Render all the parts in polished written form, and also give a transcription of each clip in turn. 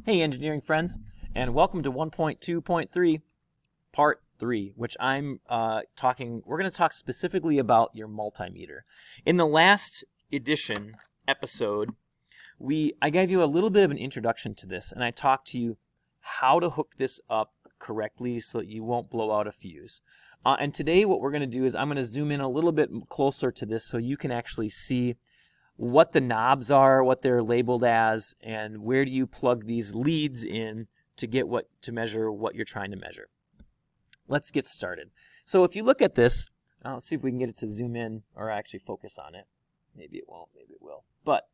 Hey engineering friends, and welcome to 1.2.3 part 3, which we're going to talk specifically about your multimeter. In the last episode, I gave you a little bit of an introduction to this, and I talked to you how to hook this up correctly so that you won't blow out a fuse. And today what we're going to do is I'm going to zoom in a little bit closer to this so you can actually see what the knobs are, what they're labeled as, and where do you plug these leads in to measure what you're trying to measure. Let's get started. So if you look at this, let's see if we can get it to zoom in or actually focus on it. Maybe it won't, maybe it will. But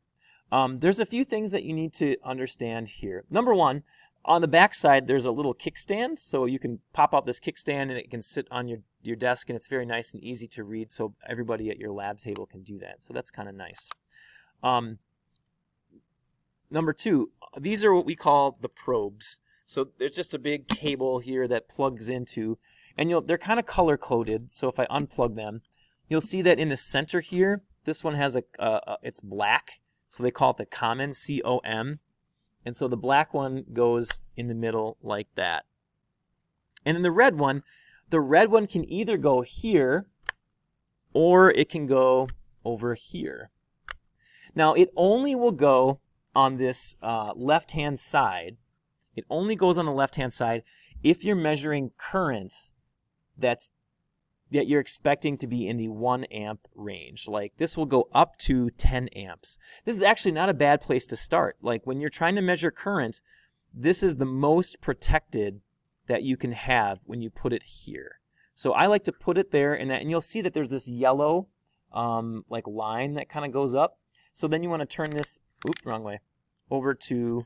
there's a few things that you need to understand here. Number one, on the back side there's a little kickstand, so you can pop out this kickstand and it can sit on your desk, and it's very nice and easy to read, so everybody at your lab table can do that. So that's kind of nice. Number two, these are what we call the probes. So there's just a big cable here that plugs into, and they're kind of color coded. So if I unplug them, you'll see that in the center here, this one has it's black. So they call it the common, C-O-M. And so the black one goes in the middle like that. And then the red one can either go here or it can go over here. Now, it only will go on this left-hand side. It only goes on the left-hand side if you're measuring currents that you're expecting to be in the 1 amp range. Like this will go up to 10 amps. This is actually not a bad place to start. Like when you're trying to measure current, this is the most protected that you can have when you put it here. So I like to put it there, and you'll see that there's this yellow like line that kind of goes up. So then you want to turn this, wrong way, over to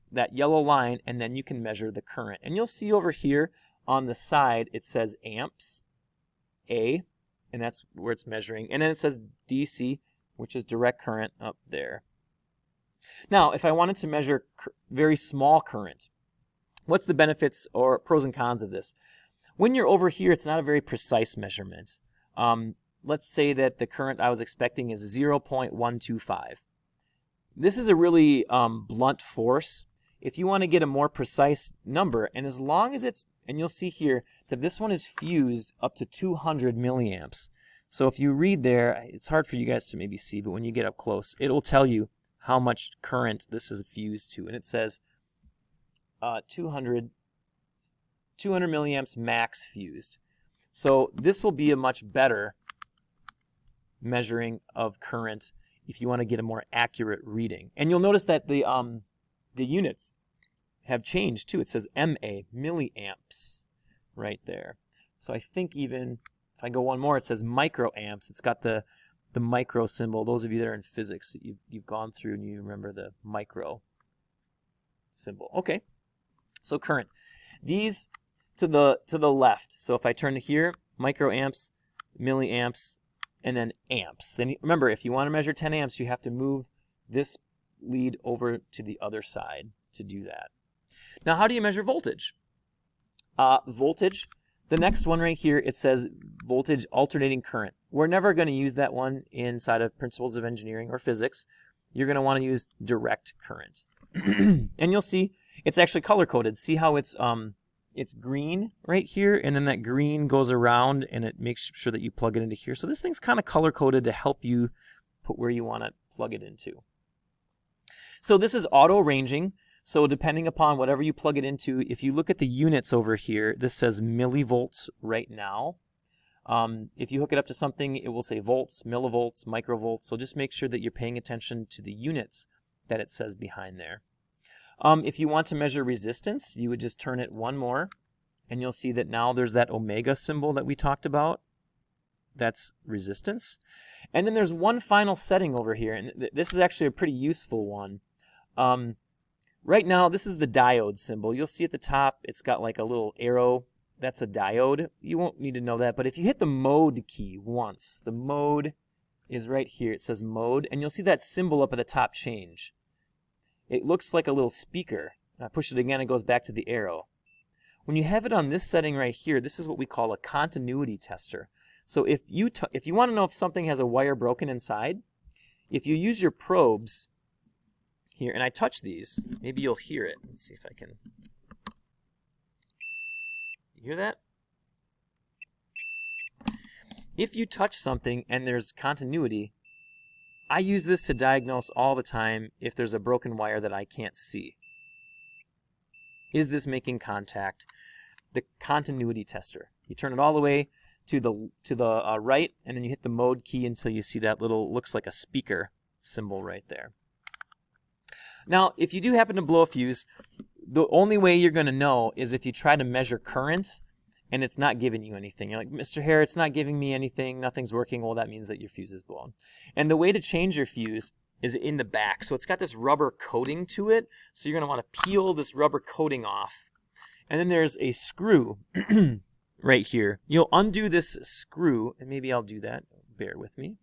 that yellow line, and then you can measure the current. And you'll see over here on the side it says amps, A, and that's where it's measuring. And then it says DC, which is direct current up there. Now, if I wanted to measure very small current, what's the benefits or pros and cons of this? When you're over here, it's not a very precise measurement. Let's say that the current I was expecting is 0.125. This is a really blunt force. If you want to get a more precise number, and as long as and you'll see here that this one is fused up to 200 milliamps. So if you read there, it's hard for you guys to maybe see, but when you get up close, it will tell you how much current this is fused to. And it says 200 milliamps max fused. So this will be a much better measuring of current if you want to get a more accurate reading. And you'll notice that the units have changed too. It says MA, milliamps, right there. So I think even if I go one more, it says microamps. It's got the micro symbol. Those of you that are in physics, you've gone through and you remember the micro symbol. Okay, so current. These to the left. So if I turn to here, microamps, milliamps, and then amps. Then remember, if you want to measure 10 amps, you have to move this lead over to the other side to do that. Now, how do you measure voltage? Voltage, the next one right here, it says voltage alternating current. We're never going to use that one inside of principles of engineering or physics. You're going to want to use direct current. And you'll see it's actually color-coded. See how it's green right here, and then that green goes around and it makes sure that you plug it into here. So this thing's kind of color-coded to help you put where you want to plug it into. So this is auto-ranging. So depending upon whatever you plug it into, if you look at the units over here, this says millivolts right now. If you hook it up to something, it will say volts, millivolts, microvolts. So just make sure that you're paying attention to the units that it says behind there. If you want to measure resistance, you would just turn it one more, and you'll see that now there's that omega symbol that we talked about. That's resistance. And then there's one final setting over here, and this is actually a pretty useful one. Right now, this is the diode symbol. You'll see at the top, it's got like a little arrow. That's a diode. You won't need to know that, but if you hit the mode key once, the mode is right here. It says mode, and you'll see that symbol up at the top change. It looks like a little speaker. I push it again, it goes back to the arrow. When you have it on this setting right here, this is what we call a continuity tester. So if you want to know if something has a wire broken inside, if you use your probes here and I touch these, maybe you'll hear it. Let's see if I can. You hear that? If you touch something and there's continuity, I use this to diagnose all the time if there's a broken wire that I can't see. Is this making contact? The continuity tester. You turn it all the way to the right, and then you hit the mode key until you see that little, looks like a speaker symbol right there. Now, if you do happen to blow a fuse, the only way you're going to know is if you try to measure current and it's not giving you anything. You're like, Mr. Hare, it's not giving me anything, nothing's working. Well, that means that your fuse is blown. And the way to change your fuse is in the back. So it's got this rubber coating to it, so you're going to want to peel this rubber coating off. And then there's a screw right here. You'll undo this screw, and maybe I'll do that. Bear with me.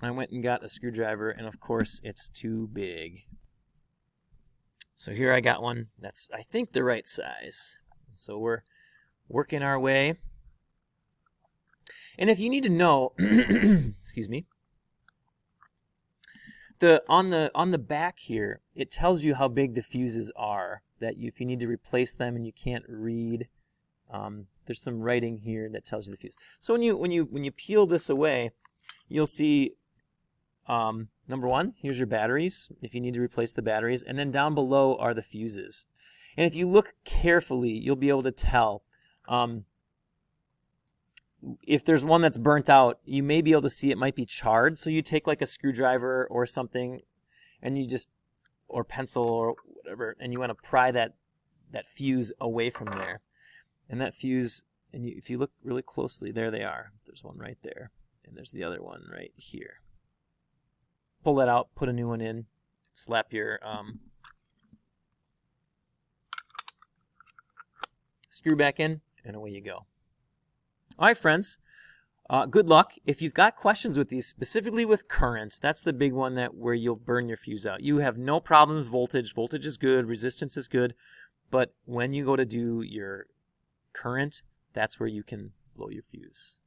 I went and got a screwdriver, and of course it's too big. So here I got one that's, I think, the right size. So we're working our way. And if you need to know, excuse me, on the back here, it tells you how big the fuses are. That if you need to replace them and you can't read, there's some writing here that tells you the fuse. So when you peel this away, you'll see number one, here's your batteries if you need to replace the batteries, and then down below are the fuses. And if you look carefully, you'll be able to tell if there's one that's burnt out. You may be able to see it might be charred. So you take like a screwdriver or something, and you just, or pencil or whatever, and you want to pry that fuse away from there. And that fuse, and if you look really closely, there they are. There's one right there, and there's the other one right here. Pull that out, put a new one in, slap your screw back in, and away you go. All right, friends. Good luck. If you've got questions with these, specifically with current, that's the big one where you'll burn your fuse out. You have no problems voltage. Voltage is good. Resistance is good. But when you go to do your current, that's where you can blow your fuse.